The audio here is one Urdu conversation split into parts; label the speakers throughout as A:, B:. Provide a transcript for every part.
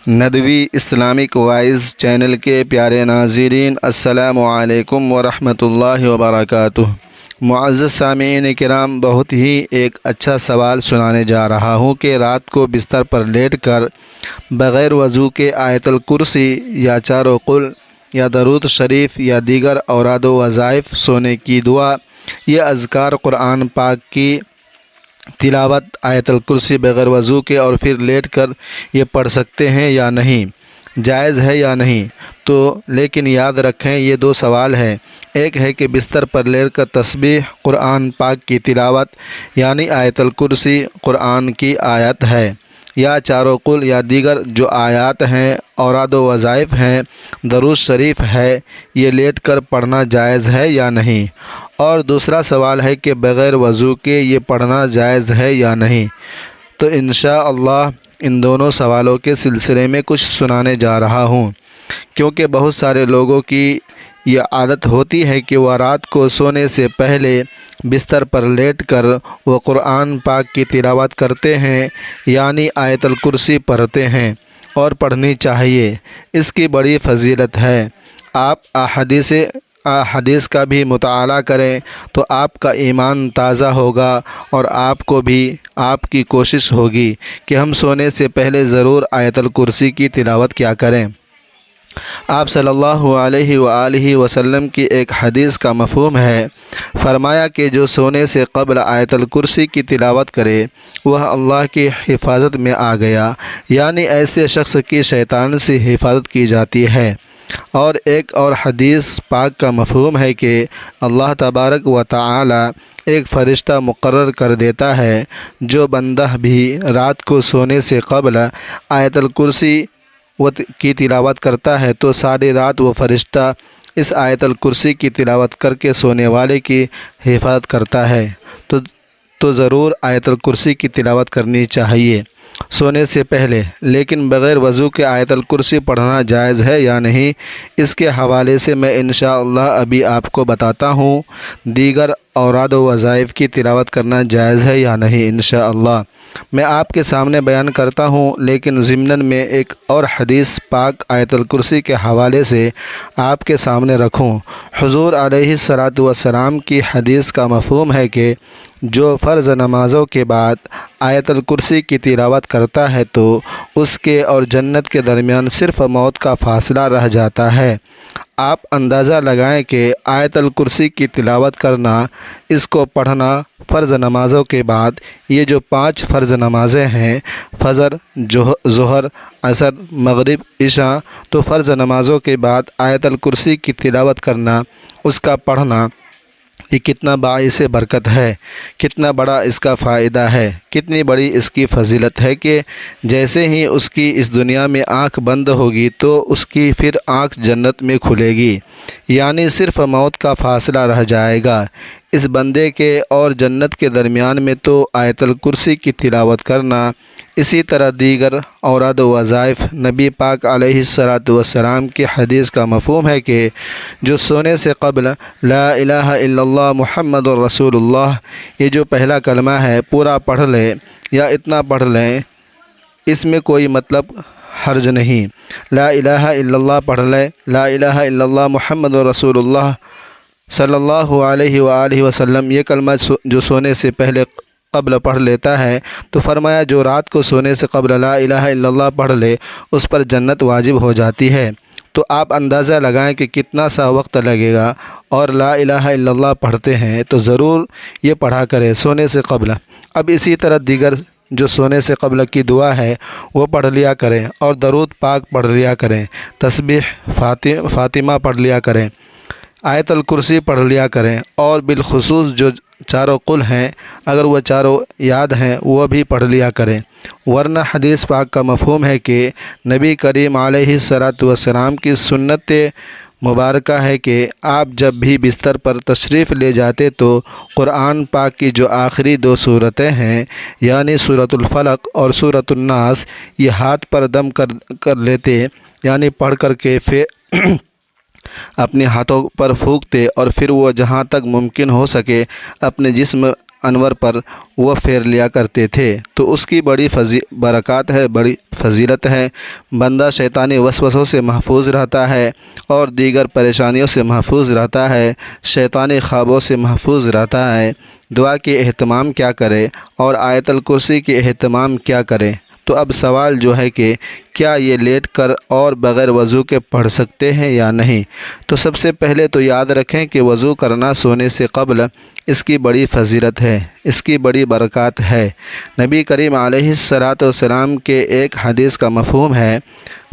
A: ندوی اسلامک وائز چینل کے پیارے ناظرین، السلام علیکم ورحمۃ اللہ وبرکاتہ۔ معزز سامعین کرام، بہت ہی ایک اچھا سوال سنانے جا رہا ہوں کہ رات کو بستر پر لیٹ کر بغیر وضو کے آیت الکرسی یا چاروں قل یا درود شریف یا دیگر اوراد و وظائف، سونے کی دعا، یہ اذکار قرآن پاک کی تلاوت آیت الکرسی بغیر وضو کے اور پھر لیٹ کر یہ پڑھ سکتے ہیں یا نہیں، جائز ہے یا نہیں؟ تو لیکن یاد رکھیں، یہ دو سوال ہیں۔ ایک ہے کہ بستر پر لیٹ کر تسبیح قرآن پاک کی تلاوت یعنی آیت الکرسی قرآن کی آیت ہے، یا چاروں قل یا دیگر جو آیات ہیں، اوراد و وظائف ہیں، درود شریف ہے، یہ لیٹ کر پڑھنا جائز ہے یا نہیں؟ اور دوسرا سوال ہے کہ بغیر وضو کے یہ پڑھنا جائز ہے یا نہیں؟ تو انشاءاللہ ان دونوں سوالوں کے سلسلے میں کچھ سنانے جا رہا ہوں، کیونکہ بہت سارے لوگوں کی یہ عادت ہوتی ہے کہ وہ رات کو سونے سے پہلے بستر پر لیٹ کر وہ قرآن پاک کی تلاوت کرتے ہیں، یعنی آیت الکرسی پڑھتے ہیں، اور پڑھنی چاہیے، اس کی بڑی فضیلت ہے۔ آپ احادیث کا بھی مطالعہ کریں تو آپ کا ایمان تازہ ہوگا، اور آپ کو بھی آپ کی کوشش ہوگی کہ ہم سونے سے پہلے ضرور آیت الکرسی کی تلاوت کیا کریں۔ آپ صلی اللہ علیہ وآلہ وسلم کی ایک حدیث کا مفہوم ہے، فرمایا کہ جو سونے سے قبل آیت الکرسی کی تلاوت کرے وہ اللہ کی حفاظت میں آ گیا، یعنی ایسے شخص کی شیطان سے حفاظت کی جاتی ہے۔ اور ایک اور حدیث پاک کا مفہوم ہے کہ اللہ تبارک و تعالی ایک فرشتہ مقرر کر دیتا ہے، جو بندہ بھی رات کو سونے سے قبل آیت الکرسی کی تلاوت کرتا ہے تو ساری رات وہ فرشتہ اس آیت الکرسی کی تلاوت کر کے سونے والے کی حفاظت کرتا ہے۔ تو ضرور آیت الکرسی کی تلاوت کرنی چاہیے سونے سے پہلے۔ لیکن بغیر وضو کے آیت الکرسی پڑھنا جائز ہے یا نہیں، اس کے حوالے سے میں انشاءاللہ ابھی آپ کو بتاتا ہوں۔ دیگر اوراد و وظائف کی تلاوت کرنا جائز ہے یا نہیں، انشاءاللہ میں آپ کے سامنے بیان کرتا ہوں، لیکن ضمناً میں ایک اور حدیث پاک آیت الکرسی کے حوالے سے آپ کے سامنے رکھوں۔ حضور علیہ الصلاۃ والسلام کی حدیث کا مفہوم ہے کہ جو فرض نمازوں کے بعد آیت الکرسی کی تلاوت کرتا ہے تو اس کے اور جنت کے درمیان صرف موت کا فاصلہ رہ جاتا ہے۔ آپ اندازہ لگائیں کہ آیت الکرسی کی تلاوت کرنا، اس کو پڑھنا فرض نمازوں کے بعد، یہ جو 5 فرض نمازیں ہیں، فجر، ظہر، عصر، مغرب، عشاء، تو فرض نمازوں کے بعد آیت الکرسی کی تلاوت کرنا، اس کا پڑھنا، یہ کتنا باعث برکت ہے، کتنا بڑا اس کا فائدہ ہے، کتنی بڑی اس کی فضیلت ہے کہ جیسے ہی اس کی اس دنیا میں آنکھ بند ہوگی تو اس کی پھر آنکھ جنت میں کھلے گی، یعنی صرف موت کا فاصلہ رہ جائے گا اس بندے کے اور جنت کے درمیان میں۔ تو آیت الکرسی کی تلاوت کرنا، اسی طرح دیگر اوراد و وظائف، نبی پاک علیہ الصلاۃ والسلام کی حدیث کا مفہوم ہے کہ جو سونے سے قبل لا الہ الا اللہ محمد الرسول اللہ، یہ جو پہلا کلمہ ہے، پورا پڑھ لیں یا اتنا پڑھ لیں، اس میں کوئی مطلب حرج نہیں۔ لا الہ الا اللہ پڑھ لیں، لا الہ الا اللہ محمد رسول اللہ صلی اللہ علیہ وآلہ وسلم، یہ کلمہ جو سونے سے پہلے قبل پڑھ لیتا ہے تو فرمایا جو رات کو سونے سے قبل لا الہ الا اللہ پڑھ لے اس پر جنت واجب ہو جاتی ہے۔ تو آپ اندازہ لگائیں کہ کتنا سا وقت لگے گا، اور لا الہ الا اللہ پڑھتے ہیں تو ضرور یہ پڑھا کریں سونے سے قبل۔ اب اسی طرح دیگر جو سونے سے قبل کی دعا ہے وہ پڑھ لیا کریں، اور درود پاک پڑھ لیا کریں، تسبیح فاطمہ پڑھ لیا کریں، آیت الکرسی پڑھ لیا کریں، اور بالخصوص جو چاروں قل ہیں اگر وہ چاروں یاد ہیں وہ بھی پڑھ لیا کریں۔ ورنہ حدیث پاک کا مفہوم ہے کہ نبی کریم علیہ الصلاۃ والسلام کی سنت مبارکہ ہے کہ آپ جب بھی بستر پر تشریف لے جاتے تو قرآن پاک کی جو آخری 2 صورتیں ہیں، یعنی سورۃ الفلق اور سورۃ الناس، یہ ہاتھ پر دم کر لیتے، یعنی پڑھ کر کے پھر اپنے ہاتھوں پر پھونکتے، اور پھر وہ جہاں تک ممکن ہو سکے اپنے جسم انور پر وہ پھیر لیا کرتے تھے، تو اس کی بڑی برکات ہے، بڑی فضیلت ہے۔ بندہ شیطانی وسوسوں سے محفوظ رہتا ہے اور دیگر پریشانیوں سے محفوظ رہتا ہے، شیطانی خوابوں سے محفوظ رہتا ہے۔ دعا کے اہتمام کیا کرے اور آیت الکرسی کے اہتمام کیا کرے؟ تو اب سوال جو ہے کہ کیا یہ لیٹ کر اور بغیر وضو کے پڑھ سکتے ہیں یا نہیں؟ تو سب سے پہلے تو یاد رکھیں کہ وضو کرنا سونے سے قبل اس کی بڑی فضیلت ہے، اس کی بڑی برکات ہے۔ نبی کریم علیہ السلام کے ایک حدیث کا مفہوم ہے،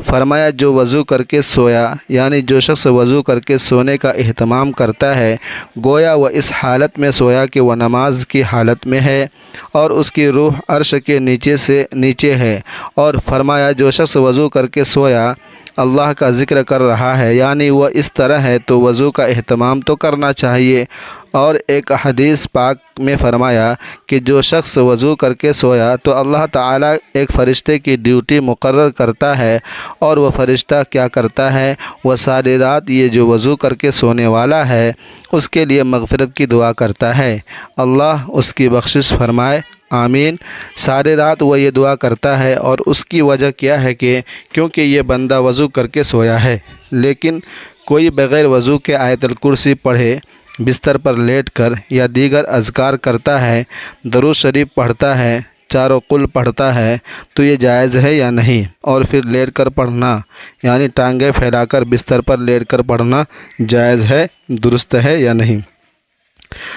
A: فرمایا جو وضو کر کے سویا، یعنی جو شخص وضو کر کے سونے کا اہتمام کرتا ہے، گویا وہ اس حالت میں سویا کہ وہ نماز کی حالت میں ہے اور اس کی روح عرش کے نیچے سے نیچے ہے۔ اور فرمایا جو شخص وضو کر کے سویا اللہ کا ذکر کر رہا ہے، یعنی وہ اس طرح ہے تو وضو کا اہتمام تو کرنا چاہیے۔ اور ایک حدیث پاک میں فرمایا کہ جو شخص وضو کر کے سویا تو اللہ تعالیٰ ایک فرشتے کی ڈیوٹی مقرر کرتا ہے، اور وہ فرشتہ کیا کرتا ہے؟ وہ ساری رات یہ جو وضو کر کے سونے والا ہے اس کے لیے مغفرت کی دعا کرتا ہے، اللہ اس کی بخشش فرمائے، آمین۔ سارے رات وہ یہ دعا کرتا ہے، اور اس کی وجہ کیا ہے کہ کیونکہ یہ بندہ وضو کر کے سویا ہے۔ لیکن کوئی بغیر وضو کے آیت الکرسی پڑھے، بستر پر لیٹ کر یا دیگر اذکار کرتا ہے، درود شریف پڑھتا ہے، چاروں قل پڑھتا ہے، تو یہ جائز ہے یا نہیں؟ اور پھر لیٹ کر پڑھنا، یعنی ٹانگیں پھیلا کر بستر پر لیٹ کر پڑھنا جائز ہے، درست ہے یا نہیں؟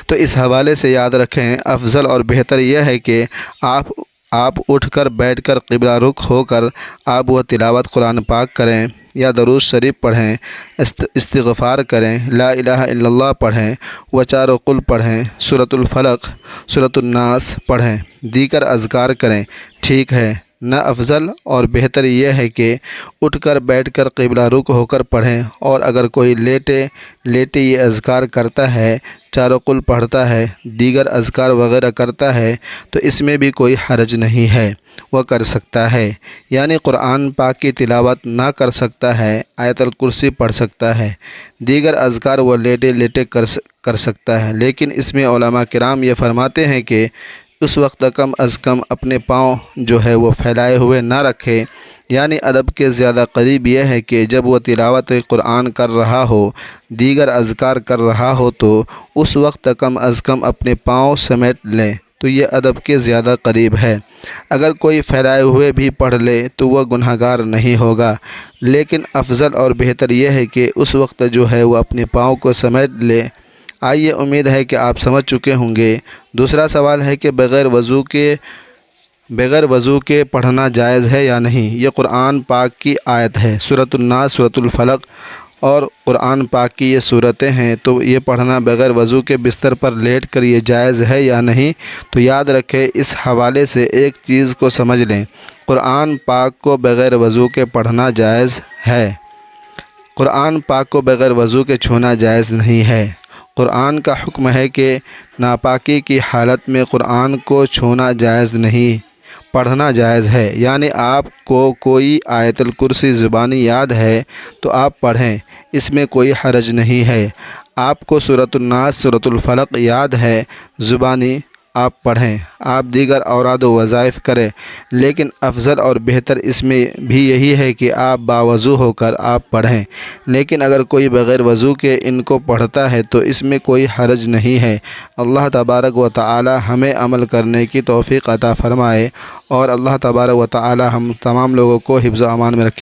A: تو اس حوالے سے یاد رکھیں، افضل اور بہتر یہ ہے کہ آپ اٹھ کر بیٹھ کر قبلہ رخ ہو کر آپ وہ تلاوت قرآن پاک کریں یا درود شریف پڑھیں، استغفار کریں، لا الہ الا اللہ پڑھیں، و چاروں قل پڑھیں، سورۃ الفلق، سورۃ الناس پڑھیں، دیگر اذکار کریں، ٹھیک ہے نہ؟ افضل اور بہتر یہ ہے کہ اٹھ کر بیٹھ کر قبلہ رخ ہو کر پڑھیں، اور اگر کوئی لیٹے یہ اذکار کرتا ہے، چاروں قل پڑھتا ہے، دیگر اذکار وغیرہ کرتا ہے، تو اس میں بھی کوئی حرج نہیں ہے، وہ کر سکتا ہے۔ یعنی قرآن پاک کی تلاوت نہ کر سکتا ہے، آیت الکرسی پڑھ سکتا ہے، دیگر اذکار وہ لیٹے کر سکتا ہے۔ لیکن اس میں علماء کرام یہ فرماتے ہیں کہ اس وقت کم از کم اپنے پاؤں جو ہے وہ پھیلائے ہوئے نہ رکھے، یعنی ادب کے زیادہ قریب یہ ہے کہ جب وہ تلاوت قرآن کر رہا ہو، دیگر اذکار کر رہا ہو، تو اس وقت کم از کم اپنے پاؤں سمیٹ لیں، تو یہ ادب کے زیادہ قریب ہے۔ اگر کوئی پھیلائے ہوئے بھی پڑھ لے تو وہ گناہ گار نہیں ہوگا، لیکن افضل اور بہتر یہ ہے کہ اس وقت جو ہے وہ اپنے پاؤں کو سمیٹ لے۔ آئیے، امید ہے کہ آپ سمجھ چکے ہوں گے۔ دوسرا سوال ہے کہ بغیر وضو کے پڑھنا جائز ہے یا نہیں؟ یہ قرآن پاک کی آیت ہے، سورۃ الناس، سورۃ الفلق اور قرآن پاک کی یہ صورتیں ہیں، تو یہ پڑھنا بغیر وضو کے بستر پر لیٹ کر یہ جائز ہے یا نہیں؟ تو یاد رکھیں، اس حوالے سے ایک چیز کو سمجھ لیں، قرآن پاک کو بغیر وضو کے پڑھنا جائز ہے، قرآن پاک کو بغیر وضو کے چھونا جائز نہیں ہے۔ قرآن کا حکم ہے کہ ناپاکی کی حالت میں قرآن کو چھونا جائز نہیں، پڑھنا جائز ہے۔ یعنی آپ کو کوئی آیت الکرسی زبانی یاد ہے تو آپ پڑھیں، اس میں کوئی حرج نہیں ہے۔ آپ کو سورۃ الناس، سورۃ الفلق یاد ہے زبانی، آپ پڑھیں، آپ دیگر اوراد و وظائف کریں، لیکن افضل اور بہتر اس میں بھی یہی ہے کہ آپ باوضو ہو کر آپ پڑھیں۔ لیکن اگر کوئی بغیر وضو کے ان کو پڑھتا ہے تو اس میں کوئی حرج نہیں ہے۔ اللہ تبارک و تعالی ہمیں عمل کرنے کی توفیق عطا فرمائے، اور اللہ تبارک و تعالی ہم تمام لوگوں کو حفظ و امان میں رکھے۔